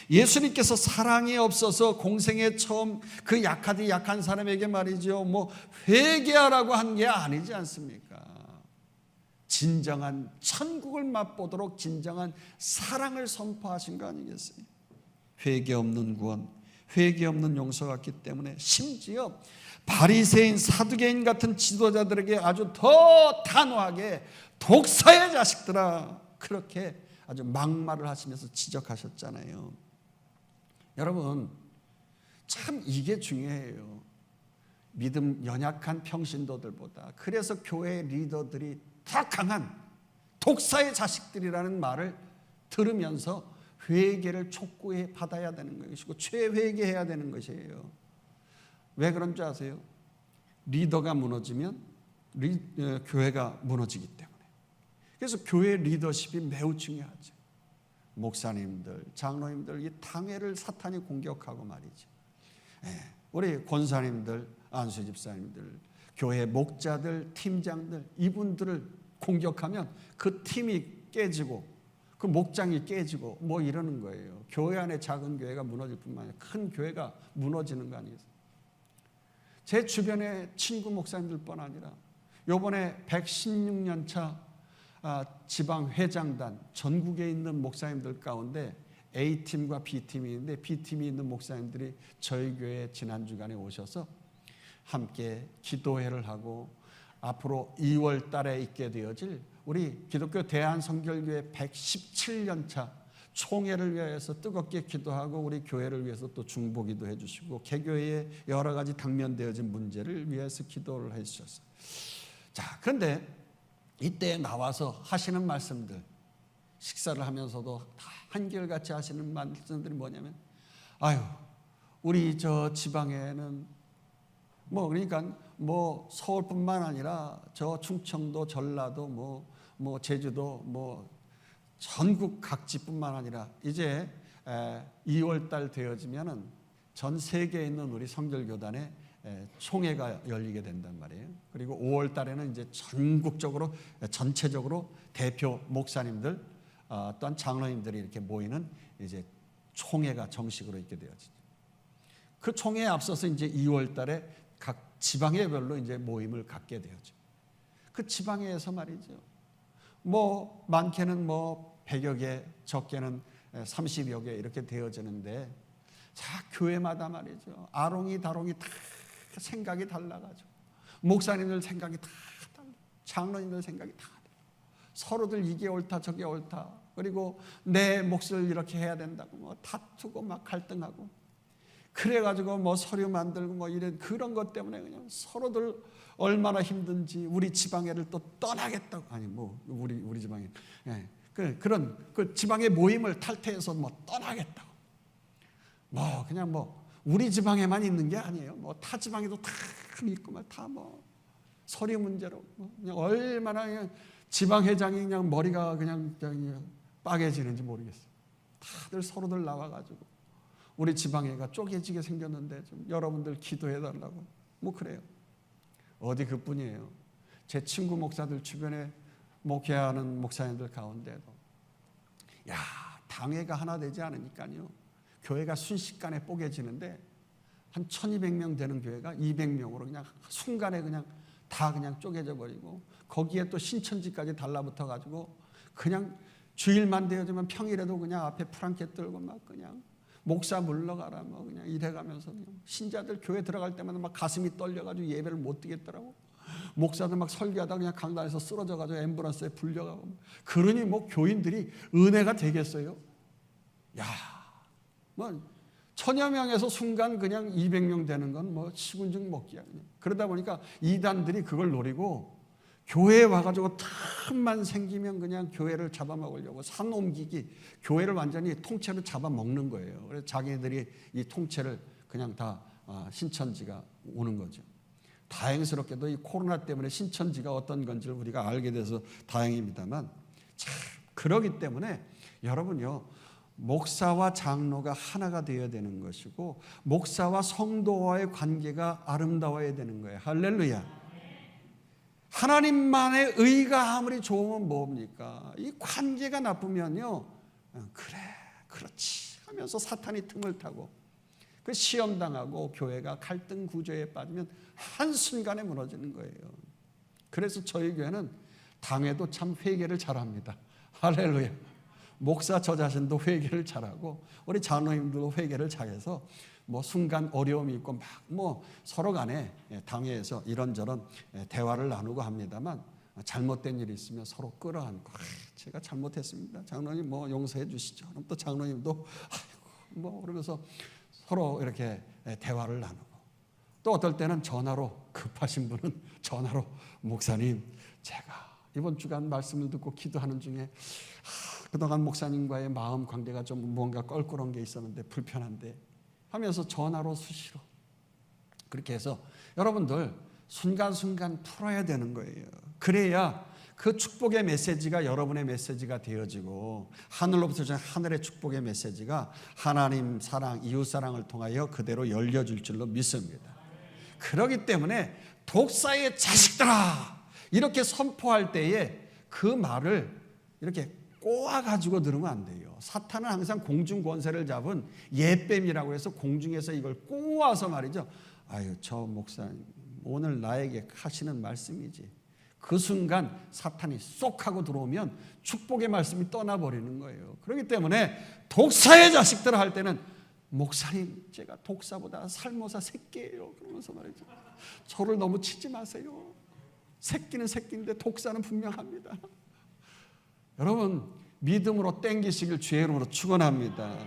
예수님께서 사랑이 없어서 공생에 처음 그 약한 사람에게 말이죠, 회개하라고 한 게 아니지 않습니까? 진정한 천국을 맛보도록 진정한 사랑을 선포하신 거 아니겠어요? 회개 없는 구원, 회개 없는 용서 같기 때문에 심지어 바리새인, 사두개인 같은 지도자들에게 아주 더 단호하게 독사의 자식들아, 그렇게 아주 막말을 하시면서 지적하셨잖아요. 여러분, 참 이게 중요해요. 믿음 연약한 평신도들보다. 그래서 교회 리더들이 더 강한 독사의 자식들이라는 말을 들으면서 회개를 촉구해 받아야 되는 것이고 최회개해야 되는 것이에요. 왜 그런 줄 아세요? 리더가 무너지면 교회가 무너지기 때문에. 그래서 교회 리더십이 매우 중요하죠. 목사님들, 장로님들, 이 당회를 사탄이 공격하고 말이죠. 우리 권사님들, 안수 집사님들, 교회 목자들, 팀장들, 이분들을 공격하면 그 팀이 깨지고 그 목장이 깨지고 이러는 거예요. 교회 안에 작은 교회가 무너질 뿐만 아니라 큰 교회가 무너지는 거 아니겠어요? 제 주변에 친구 목사님들뿐 아니라 이번에 116년 차 지방회장단 전국에 있는 목사님들 가운데 A팀과 B팀이 있는데 B팀이 있는 목사님들이 저희 교회에 지난 주간에 오셔서 함께 기도회를 하고 앞으로 2월 달에 있게 되어질 우리 기독교 대한성결교회 117년 차 총회를 위해서 뜨겁게 기도하고 우리 교회를 위해서 또 중보기도 해주시고 개교회의 여러 가지 당면되어진 문제를 위해서 기도를 해주셨어요. 자, 그런데 이때 나와서 하시는 말씀들, 식사를 하면서도 다 한결같이 하시는 말씀들이 뭐냐면, 아유, 우리 저 지방에는 그러니까 서울뿐만 아니라 저 충청도, 전라도, 제주도, 전국 각지뿐만 아니라 이제 2월 달 되어지면은 전 세계에 있는 우리 성결교단에 총회가 열리게 된단 말이에요. 그리고 5월 달에는 이제 전국적으로 전체적으로 대표 목사님들 또한 장로님들이 이렇게 모이는 이제 총회가 정식으로 있게 되어지죠. 그 총회에 앞서서 이제 2월 달에 각 지방회별로 이제 모임을 갖게 되어죠. 그 지방회에서 말이죠. 많게는 100여 개, 적게는 30여 개 이렇게 되어지는데, 자, 교회마다 말이죠. 아롱이 다롱이 다 생각이 달라가지고, 목사님들 생각이 다 달라, 장로님들 생각이 다 달라. 서로들 이게 옳다 저게 옳다, 그리고 내 몫을 이렇게 해야 된다고 다투고 막 갈등하고, 그래가지고 서류 만들고 이런 그런 것 때문에 그냥 서로들 얼마나 힘든지 우리 지방회를 또 떠나겠다고, 아니 우리 지방회, 그런 그 지방의 모임을 탈퇴해서 떠나겠다고, 그냥 우리 지방에만 있는 게 아니에요. 타 지방에도 다 있고 다 서류 문제로 그냥 얼마나 그냥 지방회장이 그냥 머리가 그냥 빠개지는지 모르겠어요. 다들 서로들 나와가지고 우리 지방회가 쪼개지게 생겼는데 좀 여러분들 기도해달라고 그래요. 어디 그뿐이에요. 제 친구 목사들 주변에 목회하는 목사님들 가운데도 당회가 하나 되지 않으니까요, 교회가 순식간에 뽀개지는데 한 1200명 되는 교회가 200명으로 그냥 순간에 다 쪼개져 버리고, 거기에 또 신천지까지 달라붙어 가지고 그냥 주일만 되어지면 평일에도 그냥 앞에 프랑켓 들고 그냥 목사 물러가라 그냥 이래가면서 신자들 교회 들어갈 때마다 가슴이 떨려가지고 예배를 못 드겠더라고. 목사들 설교하다 그냥 강단에서 쓰러져가지고 앰뷸런스에 불려가고. 그러니 교인들이 은혜가 되겠어요? 천여 명에서 순간 그냥 200명 되는 건 시군증 먹기야 그냥. 그러다 보니까 이단들이 그걸 노리고 교회에 와가지고 틈만 생기면 그냥 교회를 잡아먹으려고 산 옮기기, 교회를 완전히 통째로 잡아먹는 거예요. 그래서 자기들이 이 통째를 그냥 다 신천지가 오는 거죠. 다행스럽게도 이 코로나 때문에 신천지가 어떤 건지를 우리가 알게 돼서 다행입니다만, 참 그러기 때문에 여러분요, 목사와 장로가 하나가 되어야 되는 것이고 목사와 성도와의 관계가 아름다워야 되는 거예요. 할렐루야. 하나님만의 의가 아무리 좋으면 뭡니까? 이 관계가 나쁘면요, 그래 그렇지 하면서 사탄이 틈을 타고 그 시험당하고 교회가 갈등 구조에 빠지면 한순간에 무너지는 거예요. 그래서 저희 교회는 당회도 참 회개를 잘합니다. 할렐루야. 목사 저 자신도 회개를 잘하고 우리 장로님들도 회개를 잘해서 뭐 순간 어려움이 있고 막 뭐 서로 간에 당회에서 이런저런 대화를 나누고 합니다만, 잘못된 일이 있으면 서로 끌어안고 제가 잘못했습니다, 장로님 뭐 용서해 주시죠. 그럼 또 장로님도 아이고 뭐 그러면서 서로 이렇게 대화를 나누고, 또 어떨 때는 전화로, 급하신 분은 전화로 목사님 제가 이번 주간 말씀을 듣고 기도하는 중에 그동안 목사님과의 마음 관계가 좀 뭔가 껄끄러운 게 있었는데 불편한데 하면서 전화로 수시로 그렇게 해서 여러분들 순간순간 풀어야 되는 거예요. 그래야 그 축복의 메시지가 여러분의 메시지가 되어지고 하늘로부터 준 하늘의 축복의 메시지가 하나님 사랑, 이웃 사랑을 통하여 그대로 열려질 줄로 믿습니다. 그렇기 때문에 독사의 자식들아 이렇게 선포할 때에 그 말을 이렇게 꼬아가지고 들으면 안 돼요. 사탄은 항상 공중 권세를 잡은 예뱀이라고 해서 공중에서 이걸 꼬아서 말이죠. 아유 저 목사님 오늘 나에게 하시는 말씀이지. 그 순간 사탄이 쏙 하고 들어오면 축복의 말씀이 떠나버리는 거예요. 그렇기 때문에 독사의 자식들 할 때는 목사님 제가 독사보다 살모사 새끼예요 그러면서 말이죠. 저를 너무 치지 마세요. 새끼는 새끼인데 독사는 분명합니다. 여러분 믿음으로 땡기시길 주의 이름으로 축원합니다.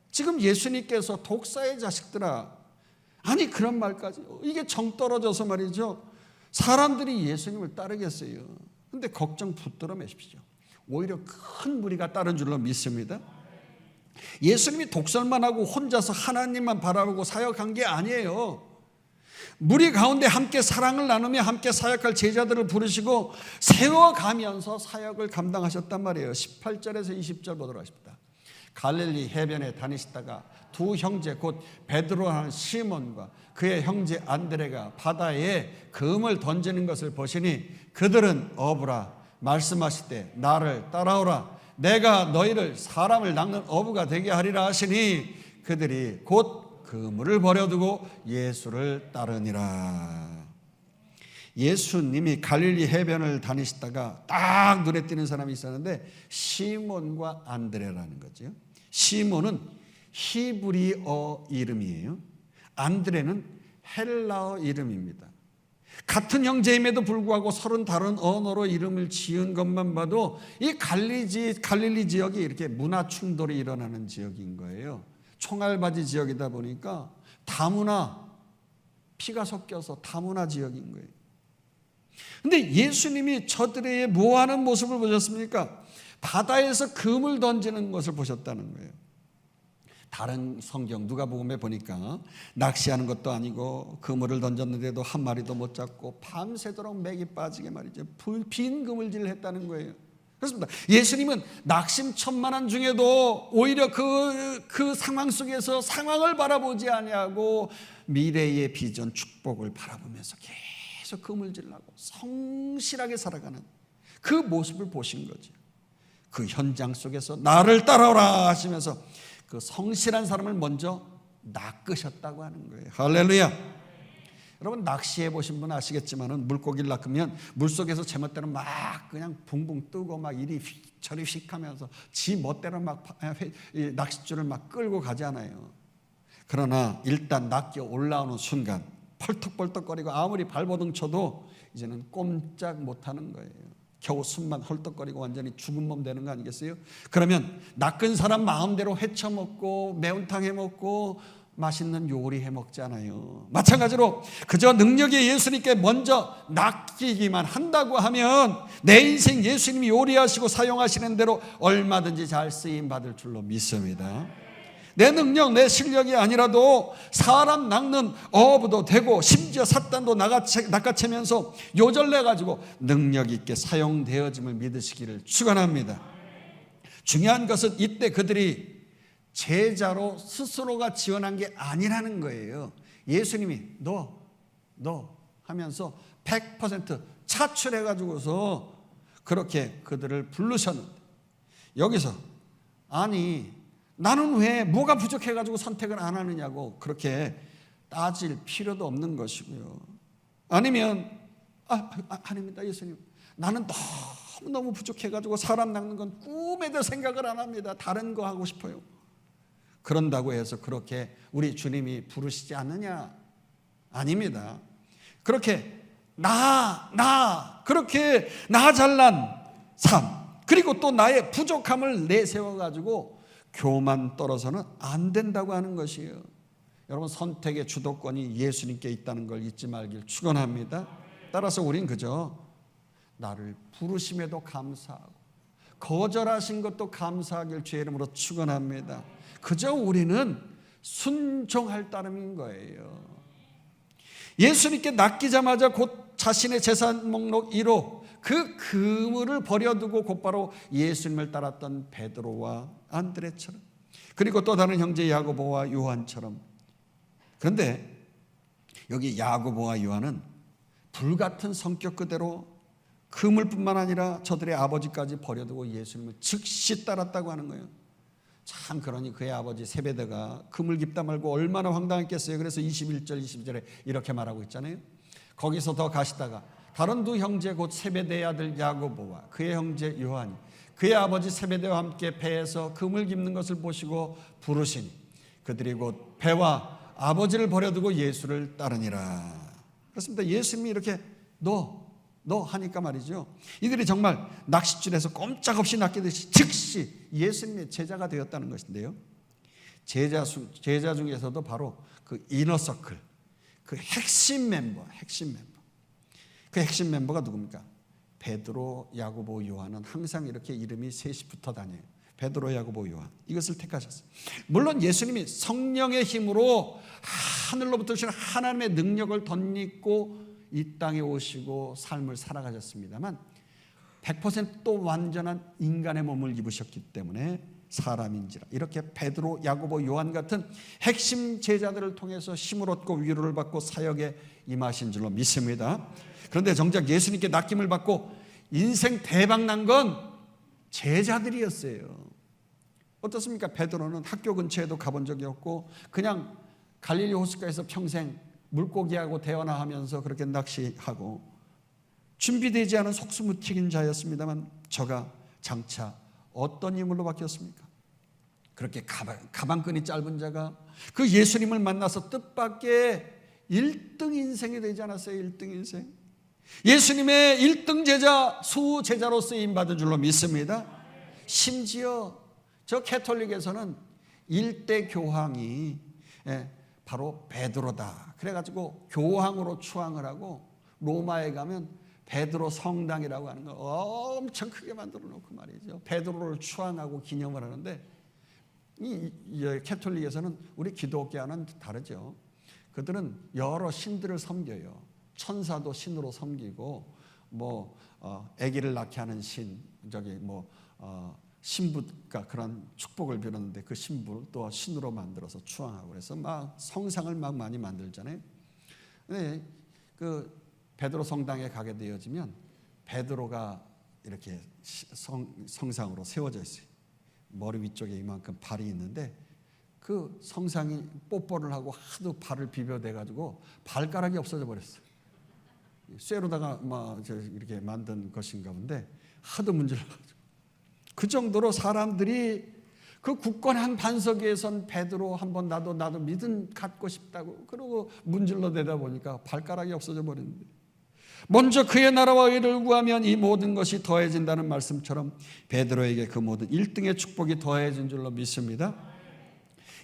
지금 예수님께서 독사의 자식들아, 아니 그런 말까지, 이게 정 떨어져서 말이죠. 사람들이 예수님을 따르겠어요. 그런데 걱정 붙들어 매십시오. 오히려 큰 무리가 따른 줄로 믿습니다. 예수님이 독설만 하고 혼자서 하나님만 바라보고 사역한 게 아니에요. 무리 가운데 함께 사랑을 나누며 함께 사역할 제자들을 부르시고 세워가면서 사역을 감당하셨단 말이에요. 18절에서 20절 보도록 하십니다. 갈릴리 해변에 다니시다가 두 형제 곧 베드로라는 시몬과 그의 형제 안드레가 바다에 금을 던지는 것을 보시니 그들은 어부라 말씀하시되 나를 따라오라 내가 너희를 사람을 낚는 어부가 되게 하리라 하시니 그들이 곧 그물을 버려두고 예수를 따르니라. 예수님이 갈릴리 해변을 다니시다가 딱 눈에 띄는 사람이 있었는데 시몬과 안드레라는 거죠. 시몬은 히브리어 이름이에요. 안드레는 헬라어 이름입니다. 같은 형제임에도 불구하고 서른 다른 언어로 이름을 지은 것만 봐도 이 갈릴리 지역이 이렇게 문화 충돌이 일어나는 지역인 거예요. 총알바지 지역이다 보니까 다문화, 피가 섞여서 다문화 지역인 거예요. 그런데 예수님이 저들의 뭐하는 모습을 보셨습니까? 바다에서 금을 던지는 것을 보셨다는 거예요. 다른 성경 누가복음에 보니까 낚시하는 것도 아니고 그물을 던졌는데도 한 마리도 못 잡고 밤새도록 맥이 빠지게 말이죠. 빈 그물질을 했다는 거예요. 그렇습니다. 예수님은 낙심천만한 중에도 오히려 그 상황 속에서 상황을 바라보지 아니하고 미래의 비전 축복을 바라보면서 계속 그물질하고 성실하게 살아가는 그 모습을 보신 거죠. 그 현장 속에서 나를 따라오라 하시면서 그 성실한 사람을 먼저 낚으셨다고 하는 거예요. 할렐루야. 여러분 낚시해 보신 분은 아시겠지만은 물고기를 낚으면 물속에서 제멋대로 막 그냥 붕붕 뜨고 막 이리 휙 저리 휙 하면서 지 멋대로 막 낚싯줄을 막 끌고 가잖아요. 그러나 일단 낚여 올라오는 순간 펄떡펄떡거리고 아무리 발버둥 쳐도 이제는 꼼짝 못하는 거예요. 겨우 숨만 헐떡거리고 완전히 죽은 몸 되는 거 아니겠어요? 그러면 낚은 사람 마음대로 회쳐 먹고 매운탕 해 먹고 맛있는 요리 해 먹잖아요. 마찬가지로 그저 능력이 예수님께 먼저 낚이기만 한다고 하면 내 인생 예수님이 요리하시고 사용하시는 대로 얼마든지 잘 쓰임 받을 줄로 믿습니다. 내 능력, 내 실력이 아니라도 사람 낚는 어부도 되고 심지어 삿단도 낚아채면서 요절내가지고 능력 있게 사용되어짐을 믿으시기를 축원합니다. 중요한 것은 이때 그들이 제자로 스스로가 지원한 게 아니라는 거예요. 예수님이 너 하면서 100% 차출해 가지고서 그렇게 그들을 부르셨는데, 여기서 아니 나는 왜 뭐가 부족해 가지고 선택을 안 하느냐고 그렇게 따질 필요도 없는 것이고요. 아니면 아닙니다 예수님, 나는 너무 부족해 가지고 사람 낚는 건 꿈에도 생각을 안 합니다. 다른 거 하고 싶어요. 그런다고 해서 그렇게 우리 주님이 부르시지 않느냐? 아닙니다. 그렇게 그렇게 나 잘난 삶, 그리고 또 나의 부족함을 내세워 가지고 교만 떨어서는 안 된다고 하는 것이에요. 여러분, 선택의 주도권이 예수님께 있다는 걸 잊지 말길 축원합니다. 따라서 우린 그저 나를 부르심에도 감사하고 거절하신 것도 감사하길 주의 이름으로 축원합니다. 그저 우리는 순종할 따름인 거예요. 예수님께 낚이자마자 곧 자신의 재산 목록 1호 그 그물을 버려두고 곧바로 예수님을 따랐던 베드로와 안드레처럼, 그리고 또 다른 형제 야고보와 요한처럼. 그런데 여기 야고보와 요한은 불같은 성격 그대로 그물뿐만 아니라 저들의 아버지까지 버려두고 예수님을 즉시 따랐다고 하는 거예요. 참, 그러니 그의 아버지 세베대가 그물 깊다 말고 얼마나 황당했겠어요. 그래서 21절 22절에 이렇게 말하고 있잖아요. 거기서 더 가시다가 다른 두 형제 곧 세베대의 아들 야고보와 그의 형제 요한이 그의 아버지 세베대와 함께 배에서 그물 깁는 것을 보시고 부르시니 그들이 곧 배와 아버지를 버려두고 예수를 따르니라. 그렇습니다. 예수님이 이렇게 너 하니까 말이죠, 이들이 정말 낚싯줄에서 꼼짝없이 낚이듯이 즉시 예수님의 제자가 되었다는 것인데요, 제자 중에서도 바로 그 이너서클, 그 핵심 멤버가 누굽니까? 베드로, 야고보, 요한은 항상 이렇게 이름이 셋이 붙어 다녀요. 베드로, 야고보, 요한, 이것을 택하셨어요. 물론 예수님이 성령의 힘으로 하늘로부터 오신 하나님의 능력을 덧입고 이 땅에 오시고 삶을 살아가셨습니다만 100% 또 완전한 인간의 몸을 입으셨기 때문에 사람인지라 이렇게 베드로, 야고보, 요한 같은 핵심 제자들을 통해서 힘을 얻고 위로를 받고 사역에 임하신 줄로 믿습니다. 그런데 정작 예수님께 낚임을 받고 인생 대박 난 건 제자들이었어요. 어떻습니까? 베드로는 학교 근처에도 가본 적이 없고 그냥 갈릴리 호숫가에서 평생 물고기하고 대화나 하면서 그렇게 낚시하고 준비되지 않은 속수무책인 자였습니다만 저가 장차 어떤 인물로 바뀌었습니까? 그렇게 가방끈이 짧은 자가 그 예수님을 만나서 뜻밖의 1등 인생이 되지 않았어요? 1등 인생. 예수님의 1등 제자, 수제자로 쓰임받은 줄로 믿습니다. 심지어 저 캐톨릭에서는 1대 교황이 바로 베드로다 그래가지고 교황으로 추앙을 하고 로마에 가면 베드로 성당이라고 하는 거 엄청 크게 만들어 놓고 말이죠, 베드로를 추앙하고 기념을 하는데, 이 캐톨릭에서는 우리 기독교와는 다르죠. 그들은 여러 신들을 섬겨요. 천사도 신으로 섬기고 아기를 낳게 하는 신, 신부가 그런 축복을 빌었는데 그 신부를 또 신으로 만들어서 추앙하고 그래서 막 성상을 막 많이 만들잖아요. 근데 그 베드로 성당에 가게 되어지면 베드로가 이렇게 성상으로 세워져 있어요. 머리 위쪽에 이만큼 발이 있는데 그 성상이 뽀뽀를 하고 하도 발을 비벼대가지고 발가락이 없어져 버렸어요. 쇠로다가 이렇게 만든 것인가 본데 하도 문질러가지고 그 정도로 사람들이 그 굳건 한 반석 위에 선 베드로 한번 나도 믿음 갖고 싶다고 그러고 문질러 대다 보니까 발가락이 없어져 버리는데, 먼저 그의 나라와 의를 구하면 이 모든 것이 더해진다는 말씀처럼 베드로에게 그 모든 1등의 축복이 더해진 줄로 믿습니다.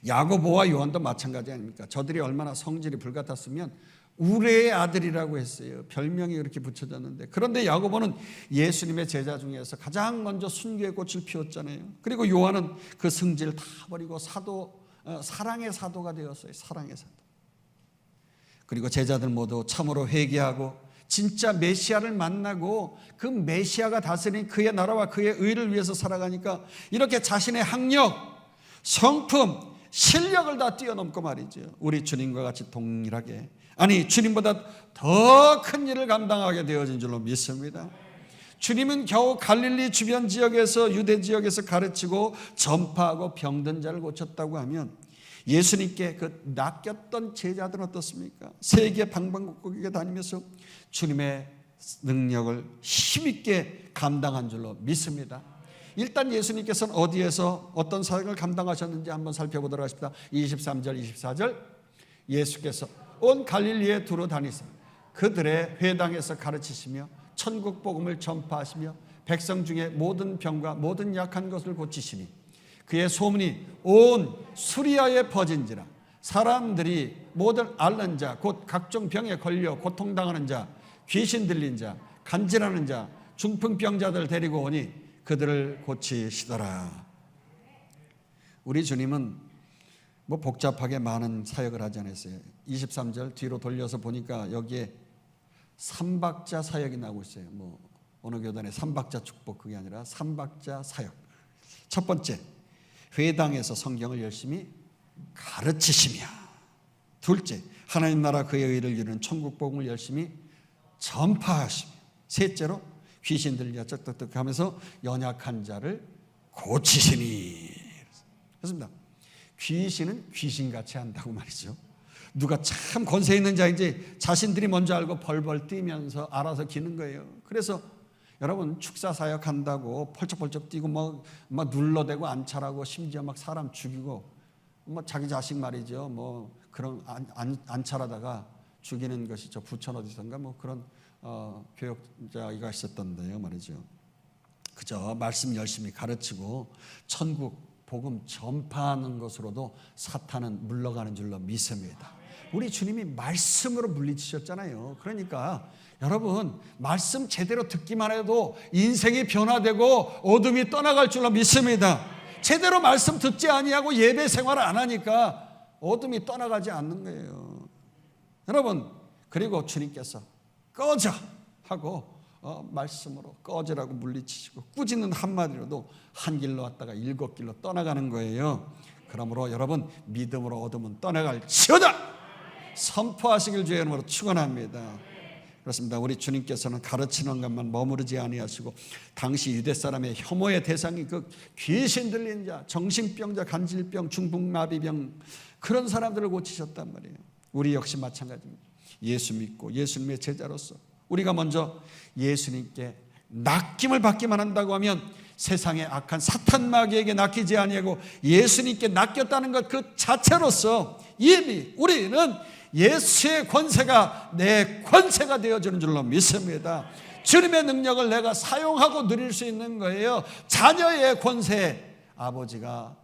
야고보와 요한도 마찬가지 아닙니까? 저들이 얼마나 성질이 불같았으면 우레의 아들이라고 했어요. 별명이 그렇게 붙여졌는데, 그런데 야고보는 예수님의 제자 중에서 가장 먼저 순교의 꽃을 피웠잖아요. 그리고 요한은 그 승질을 다 버리고 사랑의 사도가 되었어요. 사랑의 사도. 그리고 제자들 모두 참으로 회개하고 진짜 메시아를 만나고 그 메시아가 다스린 그의 나라와 그의 의를 위해서 살아가니까 이렇게 자신의 학력, 성품, 실력을 다 뛰어넘고 말이죠, 우리 주님과 같이 동일하게 아니 주님보다 더 큰 일을 감당하게 되어진 줄로 믿습니다. 주님은 겨우 갈릴리 주변 지역에서 유대 지역에서 가르치고 전파하고 병든 자를 고쳤다고 하면 예수님께 그 낚였던 제자들은 어떻습니까? 세계 방방곡곡에 다니면서 주님의 능력을 힘있게 감당한 줄로 믿습니다. 일단 예수님께서는 어디에서 어떤 사역을 감당하셨는지 한번 살펴보도록 하십시다. 23절 24절 예수께서 온 갈릴리에 두루 다니사 그들의 회당에서 가르치시며 천국 복음을 전파하시며 백성 중에 모든 병과 모든 약한 것을 고치시니 그의 소문이 온 수리아에 퍼진지라 사람들이 모든 앓는 자 곧 각종 병에 걸려 고통당하는 자 귀신 들린 자 간질하는 자 중풍병자들 데리고 오니 그들을 고치시더라. 우리 주님은 뭐 복잡하게 많은 사역을 하지 않았어요. 23절 뒤로 돌려서 보니까 여기에 삼박자 사역이 나오고 있어요. 뭐 어느 교단에 삼박자 축복 그게 아니라 삼박자 사역. 첫 번째, 회당에서 성경을 열심히 가르치시며, 둘째, 하나님 나라 그의 의를 이루는 천국 복음을 열심히 전파하시며, 셋째로 귀신 들려 쩍쩍쩍 하면서 연약한 자를 고치시니. 그렇습니다. 귀신은 귀신같이 한다고 말이죠. 누가 참 권세 있는 자인지 자신들이 먼저 알고 벌벌 뛰면서 알아서 기는 거예요. 그래서 여러분 축사 사역한다고 펄쩍펄쩍 뛰고 막 눌러대고 안찰하고 심지어 막 사람 죽이고 뭐 자기 자식 말이죠. 뭐 그런 안찰하다가 죽이는 것이 저 부천 어디선가 뭐 그런 교역자가 있었던데요 말이죠. 그저 말씀 열심히 가르치고 천국 복음 전파하는 것으로도 사탄은 물러가는 줄로 믿습니다. 우리 주님이 말씀으로 물리치셨잖아요. 그러니까 여러분 말씀 제대로 듣기만 해도 인생이 변화되고 어둠이 떠나갈 줄로 믿습니다. 제대로 말씀 듣지 아니하고 예배 생활을 안 하니까 어둠이 떠나가지 않는 거예요. 여러분 그리고 주님께서 꺼져 하고 말씀으로 꺼지라고 물리치시고 꾸짖는 한마디로도 한 길로 왔다가 7길로 떠나가는 거예요. 그러므로 여러분 믿음으로 어둠은 떠나갈지어다 선포하시길 주의 이름으로 축원합니다. 그렇습니다. 우리 주님께서는 가르치는 것만 머무르지 아니하시고 당시 유대 사람의 혐오의 대상이 그 귀신 들린 자, 정신병자, 간질병, 중풍마비병 그런 사람들을 고치셨단 말이에요. 우리 역시 마찬가지입니다. 예수 믿고 예수님의 제자로서 우리가 먼저 예수님께 낚임을 받기만 한다고 하면 세상의 악한 사탄 마귀에게 낚이지 아니하고 예수님께 낚였다는 것 그 자체로서 이미 우리는 예수의 권세가 내 권세가 되어주는 줄로 믿습니다. 주님의 능력을 내가 사용하고 누릴 수 있는 거예요. 자녀의 권세. 아버지가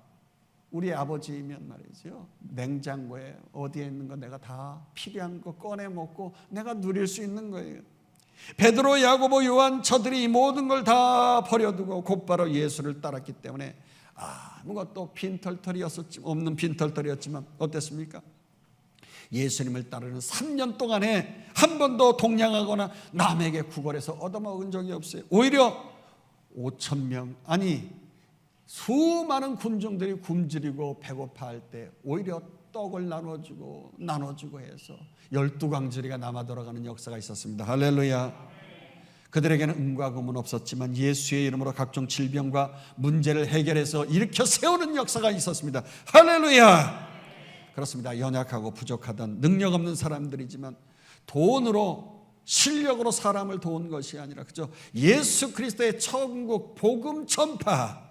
우리 아버지이면 말이죠. 냉장고에 어디에 있는 거 내가 다 필요한 거 꺼내 먹고 내가 누릴 수 있는 거예요. 베드로, 야고보, 요한 저들이 이 모든 걸 다 버려두고 곧바로 예수를 따랐기 때문에 아무것도 없는 빈털터리였지만 어땠습니까? 예수님을 따르는 3년 동안에 한 번도 동냥하거나 남에게 구걸해서 얻어먹은 적이 없어요. 오히려 5,000명 아니 수많은 군중들이 굶주리고 배고파할 때 오히려 떡을 나눠주고 해서 12광주리가 남아 돌아가는 역사가 있었습니다. 할렐루야. 그들에게는 은과 금은 없었지만 예수의 이름으로 각종 질병과 문제를 해결해서 일으켜 세우는 역사가 있었습니다. 할렐루야. 그렇습니다. 연약하고 부족하던 능력 없는 사람들이지만 돈으로 실력으로 사람을 도운 것이 아니라 그저 예수 그리스도의 천국 복음 전파,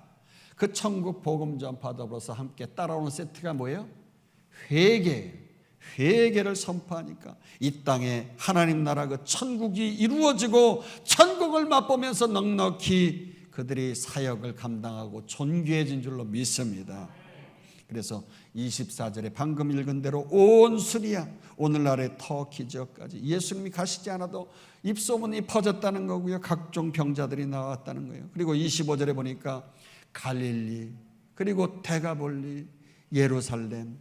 그 천국 복음 전파 더불어서 함께 따라오는 세트가 뭐예요? 회개를 선포하니까 이 땅에 하나님 나라 그 천국이 이루어지고 천국을 맛보면서 넉넉히 그들이 사역을 감당하고 존귀해진 줄로 믿습니다. 그래서 24절에 방금 읽은 대로 온 수리아 오늘날의 터키 지역까지 예수님이 가시지 않아도 입소문이 퍼졌다는 거고요. 각종 병자들이 나왔다는 거예요. 그리고 25절에 보니까 갈릴리 그리고 데가볼리 예루살렘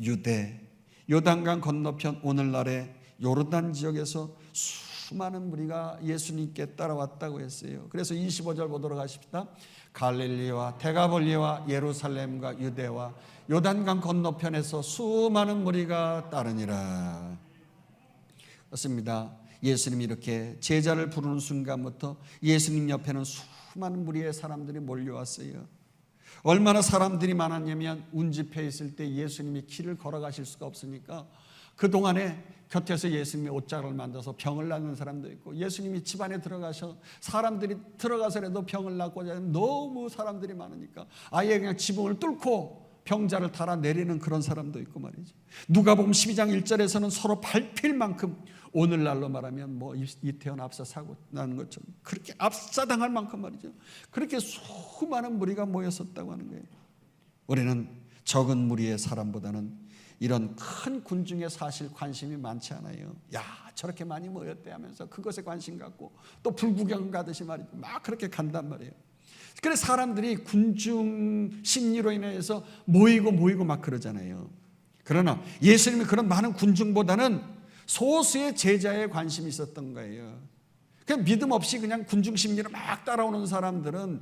유대 요단강 건너편 오늘날의 요르단 지역에서 수많은 무리가 예수님께 따라왔다고 했어요. 그래서 25절 보도록 하십시다. 갈릴리와 데가볼리와 예루살렘과 유대와 요단강 건너편에서 수많은 무리가 따르니라. 그렇습니다. 예수님이 이렇게 제자를 부르는 순간부터 예수님 옆에는 수많은 무리의 사람들이 몰려왔어요. 얼마나 사람들이 많았냐면 운집해 있을 때 예수님이 길을 걸어가실 수가 없으니까 그동안에 곁에서 예수님이 옷자락을 만져서 병을 낫는 사람도 있고, 예수님이 집안에 들어가서 사람들이 들어가서라도 병을 낫고자 하는 너무 사람들이 많으니까 아예 그냥 지붕을 뚫고 병자를 달아내리는 그런 사람도 있고 말이죠. 누가복음 12장 1절에서는 서로 밟힐 만큼, 오늘날로 말하면 뭐 이태원 압사 사고 나는 것처럼 그렇게 압사당할 만큼 말이죠. 그렇게 수많은 무리가 모였었다고 하는 거예요. 우리는 적은 무리의 사람보다는 이런 큰 군중에 사실 관심이 많지 않아요. 야, 저렇게 많이 모였대 하면서 그것에 관심 갖고 또 불구경 가듯이 말이죠. 막 그렇게 간단 말이에요. 그래서 사람들이 군중 심리로 인해서 모이고 막 그러잖아요. 그러나 예수님이 그런 많은 군중보다는 소수의 제자에 관심이 있었던 거예요. 그냥 믿음 없이 그냥 군중 심리로 막 따라오는 사람들은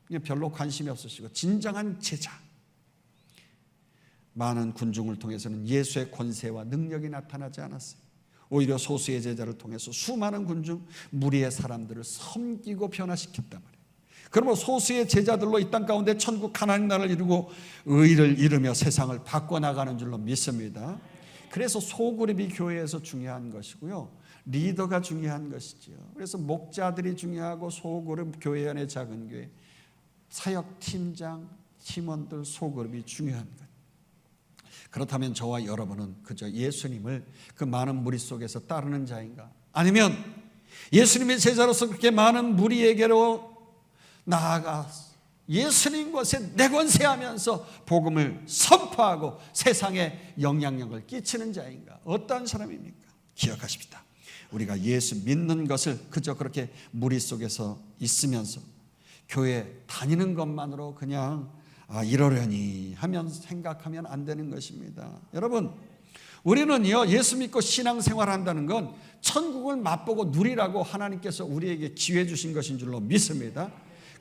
그냥 별로 관심이 없으시고, 진정한 제자, 많은 군중을 통해서는 예수의 권세와 능력이 나타나지 않았어요. 오히려 소수의 제자를 통해서 수많은 군중 무리의 사람들을 섬기고 변화시켰단 말이에요. 그러면 소수의 제자들로 이 땅 가운데 천국 하나님 나라를 이루고 의를 이루며 세상을 바꿔나가는 줄로 믿습니다. 그래서 소그룹이 교회에서 중요한 것이고요, 리더가 중요한 것이지요. 그래서 목자들이 중요하고 소그룹, 교회 안의 작은 교회, 사역팀장, 팀원들, 소그룹이 중요한 것. 그렇다면 저와 여러분은 그저 예수님을 그 많은 무리 속에서 따르는 자인가? 아니면 예수님의 제자로서 그렇게 많은 무리에게로 나아가 예수님 것에 내권세하면서 복음을 선포하고 세상에 영향력을 끼치는 자인가? 어떠한 사람입니까? 기억하십시다. 우리가 예수 믿는 것을 그저 그렇게 무리 속에서 있으면서 교회 다니는 것만으로 그냥 이러려니 하면 생각하면 안 되는 것입니다. 여러분, 우리는요, 예수 믿고 신앙생활 한다는 건 천국을 맛보고 누리라고 하나님께서 우리에게 기회 주신 것인 줄로 믿습니다.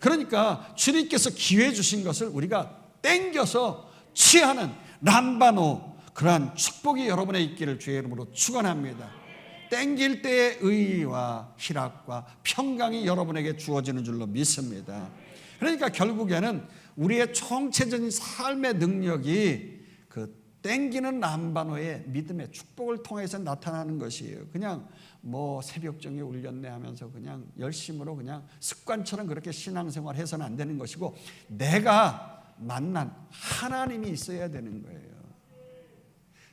그러니까 주님께서 기회 주신 것을 우리가 땡겨서 취하는 람바노, 그러한 축복이 여러분의 있기를 주의 이름으로 축원합니다. 땡길 때의 의와 희락과 평강이 여러분에게 주어지는 줄로 믿습니다. 그러니까 결국에는 우리의 총체적인 삶의 능력이 그 땡기는 람바노의 믿음의 축복을 통해서 나타나는 것이에요. 그냥 뭐 새벽정에 울렸네 하면서 그냥 열심으로 그냥 습관처럼 그렇게 신앙생활 해서는 안 되는 것이고, 내가 만난 하나님이 있어야 되는 거예요.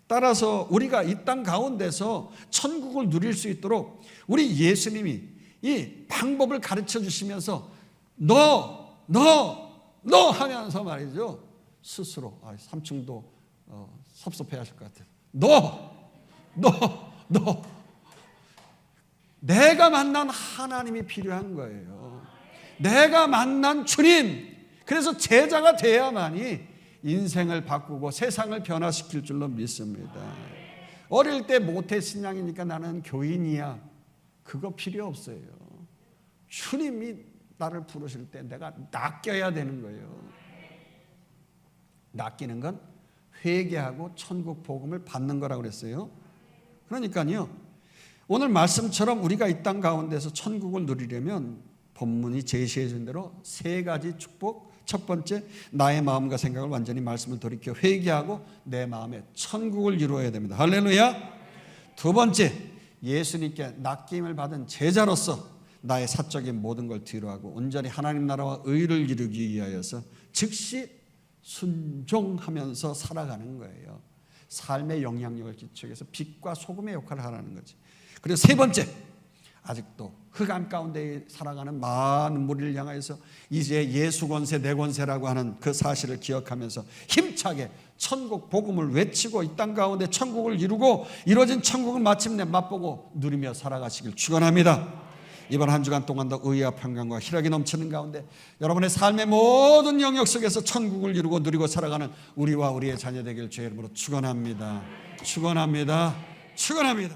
따라서 우리가 이 땅 가운데서 천국을 누릴 수 있도록 우리 예수님이 이 방법을 가르쳐 주시면서 너 하면서 말이죠, 스스로 삼층도 섭섭해 하실 것 같아요. 너 내가 만난 하나님이 필요한 거예요. 내가 만난 주님. 그래서 제자가 돼야만이 인생을 바꾸고 세상을 변화시킬 줄로 믿습니다. 어릴 때 모태신앙이니까 나는 교인이야, 그거 필요 없어요. 주님이 나를 부르실 때 내가 낚여야 되는 거예요. 낚이는 건 회개하고 천국 복음을 받는 거라고 그랬어요. 그러니까요, 오늘 말씀처럼 우리가 이 땅 가운데서 천국을 누리려면 본문이 제시해 준 대로 세 가지 축복. 첫 번째, 나의 마음과 생각을 완전히 말씀을 돌이켜 회개하고 내 마음에 천국을 이루어야 됩니다. 할렐루야. 두 번째, 예수님께 낚임을 받은 제자로서 나의 사적인 모든 걸 뒤로하고 온전히 하나님 나라와 의를 이루기 위하여서 즉시 순종하면서 살아가는 거예요. 삶의 영향력을 끼치기 위해서 빛과 소금의 역할을 하라는 거지. 그리고 세 번째, 아직도 흑암 가운데 살아가는 많은 무리를 향하여서 이제 예수 권세 내 권세라고 하는 그 사실을 기억하면서 힘차게 천국 복음을 외치고 이 땅 가운데 천국을 이루고 이루어진 천국을 마침내 맛보고 누리며 살아가시길 축원합니다. 이번 한 주간 동안도 의와 평강과 희락이 넘치는 가운데 여러분의 삶의 모든 영역 속에서 천국을 이루고 누리고 살아가는 우리와 우리의 자녀 되길 주의 이름으로 축원합니다. 축원합니다. 축원합니다.